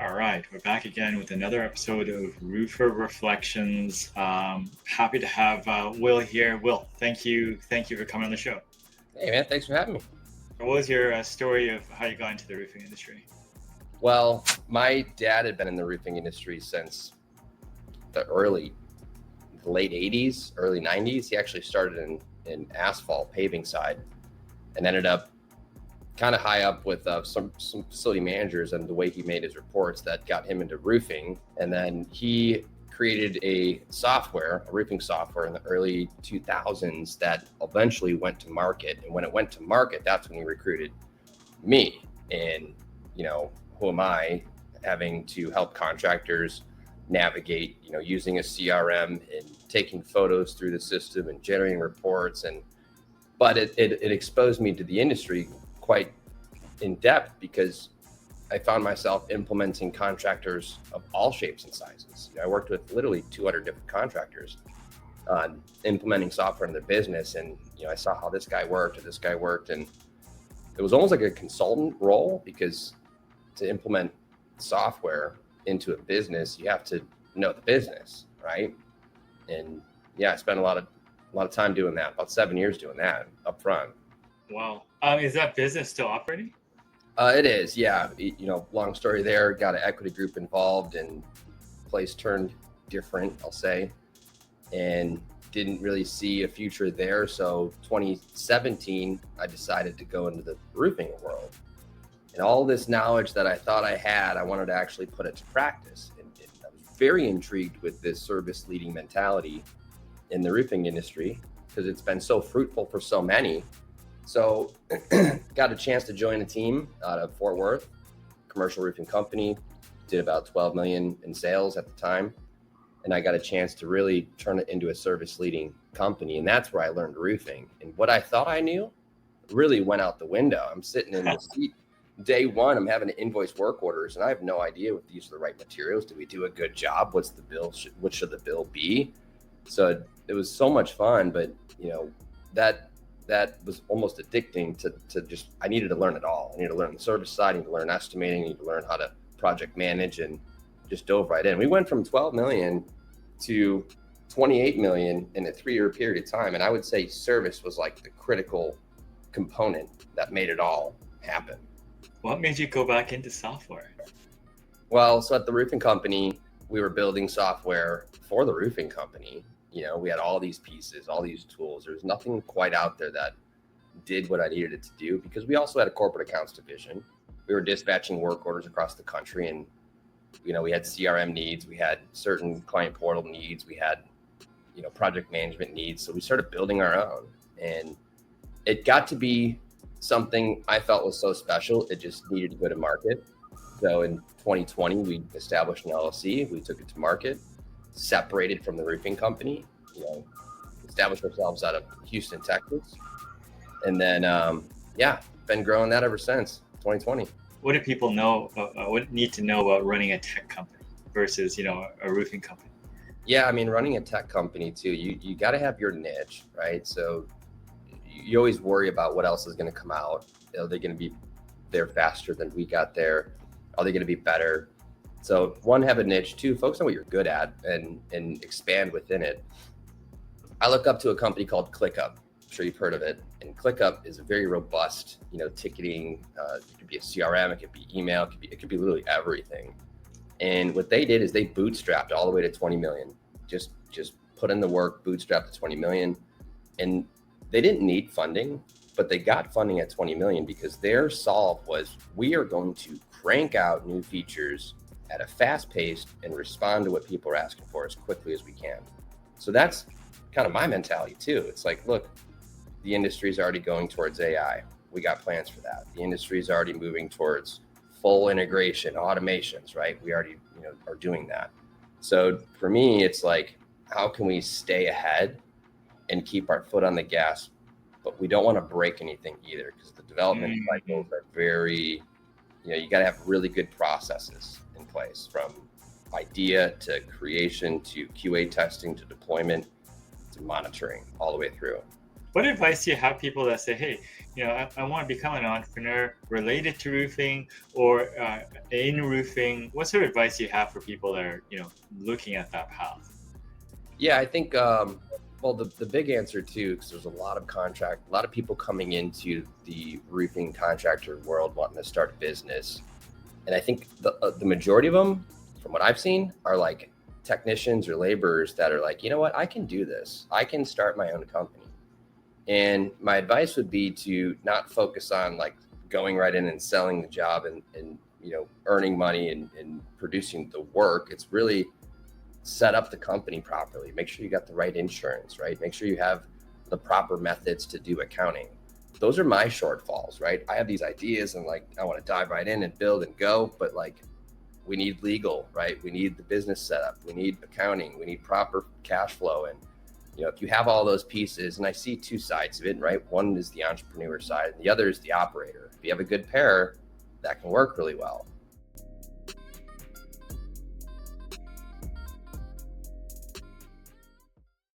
All right, we're back again with another episode of Roofer Reflections. Happy to have Will here. Will, thank you for coming on the show. Hey man, thanks for having me. What was your story of how you got into the roofing industry? Well, my dad had been in the roofing industry since the late 80s, early 90s. He actually started in asphalt paving side and ended up kind of high up with some facility managers, and the way he made his reports that got him into roofing. And then he created a roofing software in the early 2000s that eventually went to market. And when it went to market, that's when he recruited me. And, who am I having to help contractors navigate, using a CRM and taking photos through the system and generating reports. But it exposed me to the industry quite in depth, because I found myself implementing contractors of all shapes and sizes. I worked with literally 200 different contractors on implementing software in their business. And, I saw how this guy worked or this guy worked. And it was almost like a consultant role, because to implement software into a business, you have to know the business, right? And yeah, I spent a lot of time doing that, about 7 years doing that up front. Wow. Is that business still operating? It is, yeah. Long story there, got an equity group involved, and place turned different, I'll say, and didn't really see a future there. So 2017, I decided to go into the roofing world. And all this knowledge that I thought I had, I wanted to actually put it to practice. And I was very intrigued with this service leading mentality in the roofing industry, because it's been so fruitful for so many. So got a chance to join a team out of Fort Worth, commercial roofing company, did about 12 million in sales at the time. And I got a chance to really turn it into a service leading company. And that's where I learned roofing. And what I thought I knew really went out the window. I'm sitting in the seat day one, I'm having to invoice work orders, and I have no idea if these are the right materials. Do we do a good job? What's the bill? What should the bill be? So it was so much fun, but that was almost addicting to just, I needed to learn it all. I needed to learn the service side, I needed to learn estimating, I needed to learn how to project manage, and just dove right in. We went from 12 million to 28 million in a 3-year period of time. And I would say service was like the critical component that made it all happen. What made you go back into software? Well, so at the roofing company, we were building software for the roofing company. We had all these pieces, all these tools. There's nothing quite out there that did what I needed it to do, because we also had a corporate accounts division. We were dispatching work orders across the country, and, we had CRM needs. We had certain client portal needs. We had, project management needs. So we started building our own, and it got to be something I felt was so special. It just needed to go to market. So in 2020, we established an LLC. We took it to market, separated from the roofing company, established ourselves out of Houston, Texas. And then, been growing that ever since 2020. What do people know? What need to know about running a tech company versus, a roofing company? Yeah, I mean, running a tech company too, you got to have your niche, right? So you always worry about what else is going to come out. Are they going to be there faster than we got there? Are they going to be better? So one, have a niche. Two, focus on what you're good at and expand within it. I look up to a company called ClickUp. I'm sure you've heard of it. And ClickUp is a very robust, ticketing. It could be a CRM, it could be email, it could be literally everything. And what they did is they bootstrapped all the way to 20 million. Just put in the work, bootstrapped to 20 million. And they didn't need funding, but they got funding at 20 million because their solve was, we are going to crank out new features at a fast pace and respond to what people are asking for as quickly as we can. So that's kind of my mentality too. It's like, look, the industry is already going towards AI. We got plans for that. The industry is already moving towards full integration, automations, right? We already, are doing that. So for me, it's like, how can we stay ahead and keep our foot on the gas, but we don't want to break anything either, because the development cycles are very, you got to have really good processes in place, from idea to creation to QA testing to deployment to monitoring all the way through. What advice do you have people that say, hey, I want to become an entrepreneur related to roofing or in roofing? What sort of advice do you have for people that are, looking at that path? Yeah, I think well, the big answer too, because there's a lot of people coming into the roofing contractor world wanting to start a business, and I think the majority of them, from what I've seen, are like technicians or laborers that are like, you know what, I can do this. I can start my own company. And my advice would be to not focus on like going right in and selling the job and earning money and producing the work. It's really set up the company properly. Make sure you got the right insurance, right? Make sure you have the proper methods to do accounting. Those are my shortfalls, right? I have these ideas and like I want to dive right in and build and go, but like we need legal, right? We need the business setup, we need accounting, we need proper cash flow. And if you have all those pieces, and I see two sides of it, right? One is the entrepreneur side and the other is the operator. If you have a good pair, that can work really well.